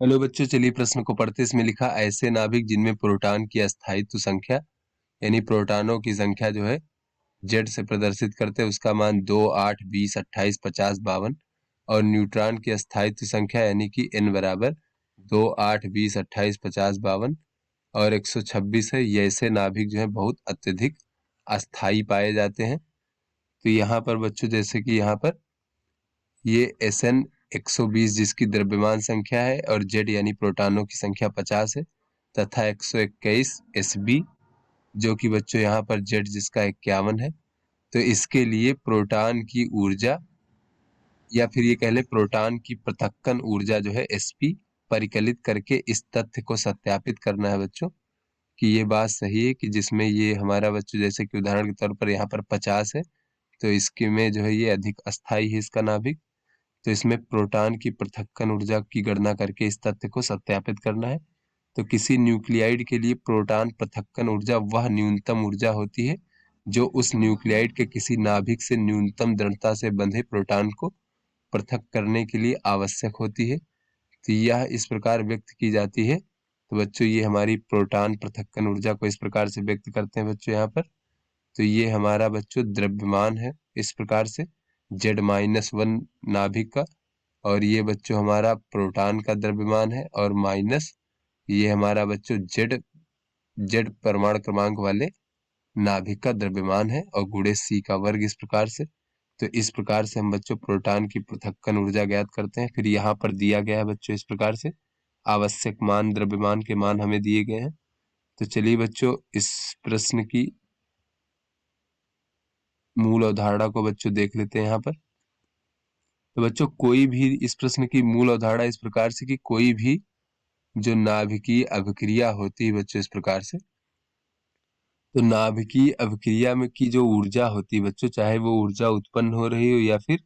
Hello बच्चों, चलिए प्रश्न को पढ़ते। इसमें लिखा ऐसे नाभिक जिनमें प्रोटॉन की अस्थायित्व संख्या यानी प्रोटॉनों की संख्या जो है जेड से प्रदर्शित करते हैं, उसका मान 2, 8, 20, 28, 50, 52 और न्यूट्रॉन की अस्थायित्व संख्या यानी कि n बराबर 2, 8, 20, 28, 50, 52 और 126 है। ये ऐसे नाभिक जो है बहुत अत्यधिक अस्थायी पाए जाते हैं। तो यहाँ पर बच्चों जैसे कि यहाँ पर ये Sn 120 जिसकी द्रव्यमान संख्या है और Z यानी प्रोटॉनों की संख्या 50 है तथा 121 Sb जो कि बच्चों यहाँ पर Z जिसका 51 है। तो इसके लिए प्रोटॉन की ऊर्जा या फिर ये कह ले प्रोटॉन की पृथक्कन ऊर्जा जो है Sp परिकलित करके इस तथ्य को सत्यापित करना है बच्चों कि ये बात सही है कि जिसमें ये हमारा बच्चों जैसे कि उदाहरण के तौर पर यहाँ पर 50 है तो इसके में जो है ये अधिक अस्थाई है इसका नाभिक। तो इसमें प्रोटॉन की पृथक्कन ऊर्जा की गणना करके इस तथ्य को सत्यापित करना है। तो किसी न्यूक्लियाइड के लिए प्रोटॉन पृथक्कन ऊर्जा वह न्यूनतम ऊर्जा होती है जो उस न्यूक्लियाइड के किसी नाभिक से न्यूनतम दृढ़ता से बंधे प्रोटॉन को पृथक करने के लिए आवश्यक होती है। तो यह इस प्रकार व्यक्त की जाती है। तो बच्चों ये हमारी प्रोटॉन पृथक्कन ऊर्जा को इस प्रकार से व्यक्त करते हैं बच्चों यहाँ पर। तो ये हमारा बच्चों द्रव्यमान है इस प्रकार से Z-1 नाभिक का, और ये बच्चों हमारा प्रोटॉन का द्रव्यमान है और माइनस ये हमारा बच्चों जेड परमाणु क्रमांक वाले नाभिक का द्रव्यमान है और गुणे C का वर्ग इस प्रकार से। तो इस प्रकार से हम बच्चों प्रोटॉन की पृथक्कन ऊर्जा ज्ञात करते हैं। फिर यहाँ पर दिया गया है बच्चों इस प्रकार से आवश्यक मान द्रव्यमान के मान हमें दिए गए हैं। तो चलिए बच्चों इस प्रश्न की मूल अवधारणा को बच्चों देख लेते हैं यहाँ पर। तो बच्चों कोई भी इस प्रश्न की मूल अवधारणा इस प्रकार से कि कोई भी जो नाभिकीय अभिक्रिया होती है बच्चों इस प्रकार से, तो नाभिकीय अभिक्रिया में की जो ऊर्जा होती है बच्चों, चाहे वो ऊर्जा उत्पन्न हो रही हो या फिर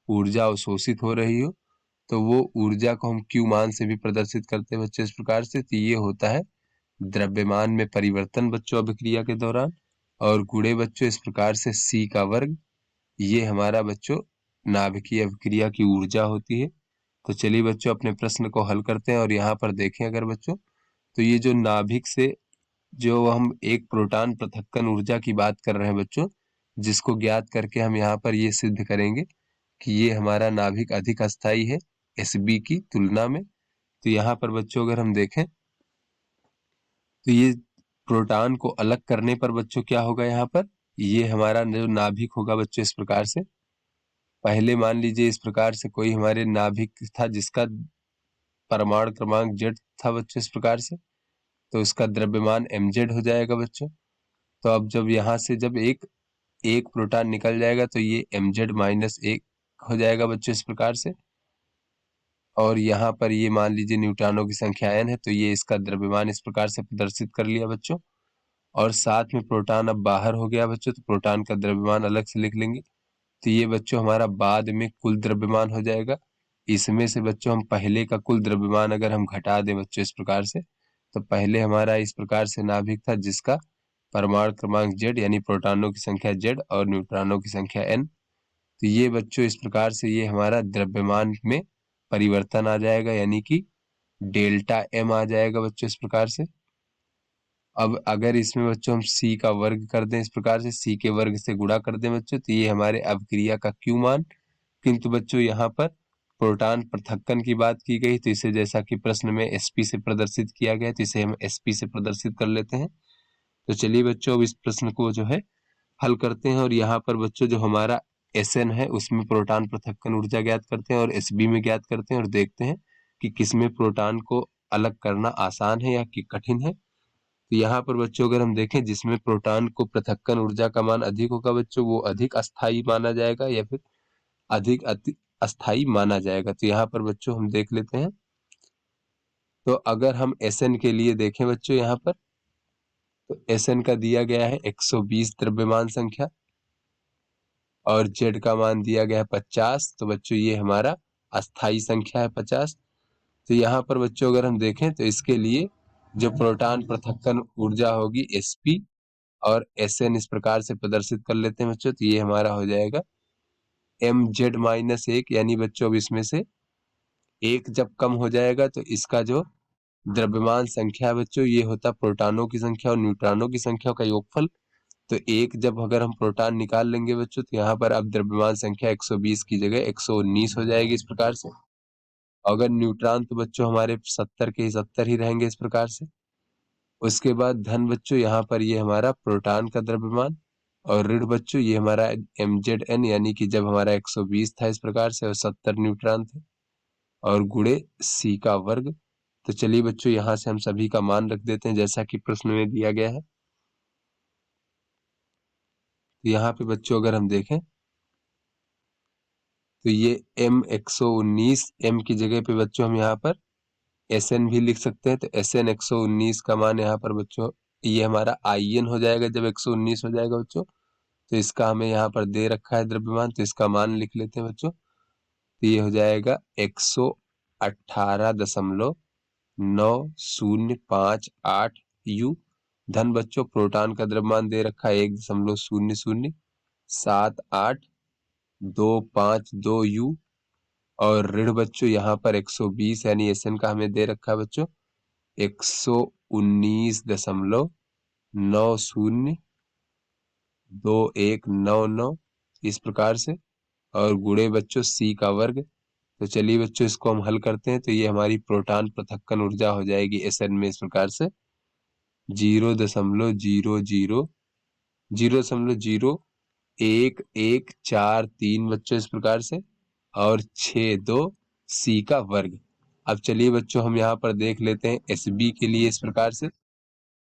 ऊर्जा अवशोषित हो रही हो, तो वो ऊर्जा को हम क्यू मान से भी प्रदर्शित करते हैं बच्चों इस प्रकार से। तो ये होता है द्रव्यमान में परिवर्तन बच्चों अभिक्रिया के दौरान, और गुणे बच्चों इस प्रकार से C का वर्ग, ये हमारा बच्चों नाभिकीय अभिक्रिया की ऊर्जा होती है। तो चलिए बच्चों अपने प्रश्न को हल करते हैं और यहाँ पर देखें अगर बच्चों, तो ये जो नाभिक से जो हम एक प्रोटॉन पृथक्कन ऊर्जा की बात कर रहे हैं बच्चों, जिसको ज्ञात करके हम यहाँ पर ये सिद्ध करेंगे कि ये हमारा नाभिक अधिक अस्थाई है Sb की तुलना में। तो यहाँ पर बच्चों अगर हम देखें तो ये प्रोटॉन को अलग करने पर बच्चों क्या होगा, यहाँ पर ये हमारा जो नाभिक होगा बच्चों इस प्रकार से। पहले मान लीजिए इस प्रकार से कोई हमारे नाभिक था जिसका परमाणु क्रमांक Z था बच्चों इस प्रकार से, तो उसका द्रव्यमान mz हो जाएगा बच्चों। तो अब जब यहाँ से जब एक एक प्रोटॉन निकल जाएगा तो ये mz-1 हो जाएगा बच्चों इस प्रकार से, और यहाँ पर ये मान लीजिए न्यूट्रॉनों की संख्या n है तो ये इसका द्रव्यमान इस प्रकार से प्रदर्शित कर लिया बच्चों। और साथ में प्रोटॉन अब बाहर हो गया बच्चों, तो प्रोटॉन का द्रव्यमान अलग से लिख लेंगे। तो ये बच्चों हमारा बाद में कुल द्रव्यमान हो जाएगा। इसमें से बच्चों हम पहले का कुल द्रव्यमान अगर हम घटा दें बच्चों इस प्रकार से, तो पहले हमारा इस प्रकार से नाभिक था जिसका परमाणु क्रमांक Z यानी प्रोटॉनों की संख्या Z और न्यूट्रॉनों की संख्या n। तो ये बच्चों इस प्रकार से ये हमारा द्रव्यमान में परिवर्तन आ जाएगा यानी कि डेल्टा m आ जाएगा बच्चों इस प्रकार से। अब अगर इसमें बच्चों हम C का वर्ग कर दें इस प्रकार से, C के वर्ग से गुणा कर दें बच्चों, तो ये हमारे अभिक्रिया का Q मान। किंतु बच्चों यहाँ पर प्रोटॉन पृथक्कन की बात की गई तो इसे जैसा कि प्रश्न में Sp से प्रदर्शित किया गया तो इसे हम Sp से प्रदर्शित कर लेते हैं। तो चलिए बच्चों अब इस प्रश्न को जो है हल करते हैं, और यहाँ पर बच्चों जो हमारा Sn है उसमें प्रोटॉन पृथक्कन ऊर्जा ज्ञात करते हैं और Sb में ज्ञात करते हैं, और देखते हैं कि किसमें प्रोटॉन को अलग करना आसान है या कि कठिन है। तो यहाँ पर बच्चों अगर हम देखें जिसमें प्रोटॉन को पृथक्कन ऊर्जा का मान अधिक होगा बच्चों, वो अधिक अस्थाई माना जाएगा या फिर अधिक अस्थाई माना जाएगा। तो यहाँ पर बच्चों हम देख लेते हैं। तो अगर हम Sn के लिए देखें बच्चों यहाँ पर, तो Sn का दिया गया है 120 द्रव्यमान संख्या और Z का मान दिया गया है 50। तो बच्चों ये हमारा अस्थाई संख्या है 50। तो यहाँ पर बच्चों अगर हम देखें तो इसके लिए जो प्रोटॉन पृथक्कन ऊर्जा होगी Sp और Sn इस प्रकार से प्रदर्शित कर लेते हैं बच्चों। तो ये हमारा हो जाएगा mz-1 यानी बच्चों अब इसमें से 1 जब कम हो जाएगा तो इसका जो द्रव्यमान संख्या है बच्चों, ये होता प्रोटॉनों की संख्या और न्यूट्रॉनों की संख्या का योगफल। तो 1 जब अगर हम प्रोटॉन निकाल लेंगे बच्चों, तो यहाँ पर अब द्रव्यमान संख्या 120 की जगह 119 हो जाएगी इस प्रकार से। अगर न्यूट्रॉन तो बच्चों हमारे 70 के 70 ही रहेंगे इस प्रकार से। उसके बाद धन बच्चों यहाँ पर ये हमारा प्रोटॉन का द्रव्यमान, और ऋण बच्चों ये हमारा mzn, यानी कि जब हमारा 120 था इस प्रकार से और 70 न्यूट्रॉन थे, और गुणे c का वर्ग। तो चलिए बच्चों यहाँ से हम सभी का मान रख देते हैं जैसा कि प्रश्न में दिया गया है। तो यहाँ पे बच्चों अगर हम देखें तो ये m 119, m की जगह पे बच्चों हम यहाँ पर Sn भी लिख सकते हैं। तो Sn 119 का मान यहाँ पर बच्चों ये हमारा In हो जाएगा जब 119 हो जाएगा बच्चों। तो इसका हमें यहाँ पर दे रखा है द्रव्यमान, तो इसका मान लिख लेते हैं बच्चों। तो ये हो जाएगा 118.9058 U। धन बच्चों प्रोटॉन का द्रव्यमान दे रखा है 1.007252 U। और ऋण बच्चों यहाँ पर 120 यानी Sn का हमें दे रखा है बच्चों 119.902199 इस प्रकार से, और गुणे बच्चों c का वर्ग। तो चलिए बच्चों इसको हम हल करते हैं। तो ये हमारी प्रोटॉन पृथक्कन ऊर्जा हो जाएगी Sn में इस प्रकार से 0.0014143 बच्चों इस प्रकार से, और 62 c का वर्ग। अब चलिए बच्चों हम यहाँ पर देख लेते हैं Sb के लिए इस प्रकार से,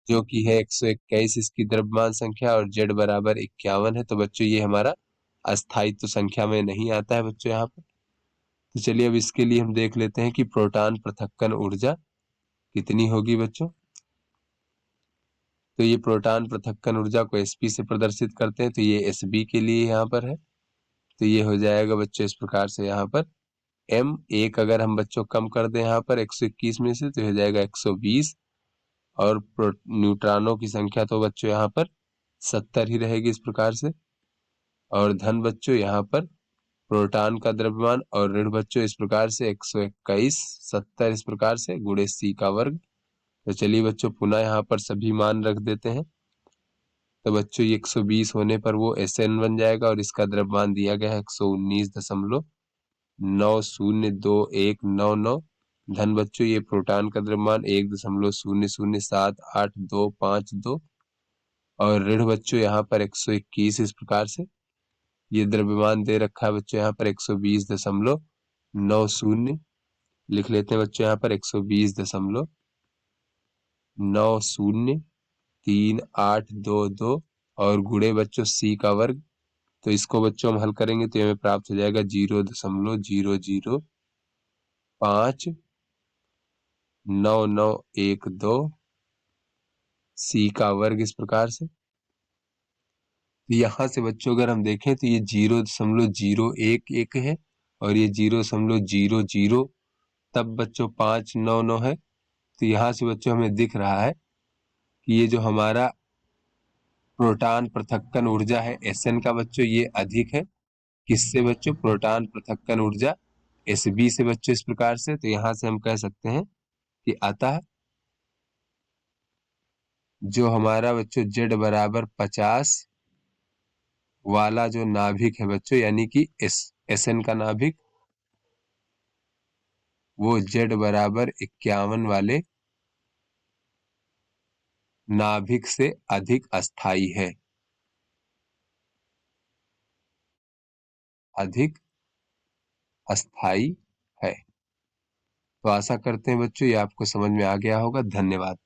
जो कि है 121 इसकी द्रव्यमान संख्या और z बराबर 51 है। तो बच्चों ये हमारा अस्थायित्व संख्या में नहीं आता है बच्चों यहाँ पर। तो चलिए अब इसके लिए हम देख लेते हैं कि प्रोटॉन पृथक्कन ऊर्जा कितनी होगी बच्चों। तो ये प्रोटॉन पृथक्कन ऊर्जा को sp से प्रदर्शित करते हैं। तो ये sb के लिए यहाँ पर है। तो ये हो जाएगा बच्चों इस प्रकार से, यहाँ पर m एक अगर हम बच्चों कम कर दें यहाँ पर 121 में से, तो हो जाएगा 120, और न्यूट्रॉनों की संख्या तो बच्चों यहाँ पर 70 ही रहेगी इस प्रकार से। और धन बच्चों यहाँ पर प्रोटॉन का द्रव्यमान और ऋण बच्चों इस प्रकार से 121 70 इस प्रकार से गुणे c का वर्ग। तो चलिए बच्चों पुनः यहाँ पर सभी मान रख देते हैं। तो बच्चों ये 120 होने पर वो Sn बन जाएगा, और इसका द्रव्यमान दिया गया है 119.902199। धन बच्चों ये प्रोटॉन का द्रव्यमान 1.007252, और ऋण बच्चों यहाँ पर 121 इस प्रकार से। ये द्रव्यमान दे रखा है बच्चों यहाँ पर 120.90 लिख लेते हैं बच्चों यहाँ पर 120.903822, और गुणे बच्चों c का वर्ग। तो इसको बच्चों हम हल करेंगे तो हमें प्राप्त हो जाएगा 0.0059912 c का वर्ग इस प्रकार से। यहाँ से बच्चों अगर हम देखें तो ये 0.011 है, और ये 0.00 तब बच्चों 599 है। तो यहाँ से बच्चों हमें दिख रहा है कि ये जो हमारा प्रोटॉन पृथक्कन ऊर्जा है Sn का बच्चों ये अधिक है। किससे बच्चों? प्रोटॉन पृथक्कन ऊर्जा Sb से बच्चों इस प्रकार से। तो यहाँ से हम कह सकते हैं कि अतः जो हमारा बच्चों z बराबर 50 वाला जो नाभिक है बच्चों, यानी कि Sn का नाभिक, वो z बराबर 51 वाले नाभिक से अधिक अस्थाई है। अधिक अस्थाई है। तो आशा करते हैं बच्चों ये आपको समझ में आ गया होगा। धन्यवाद।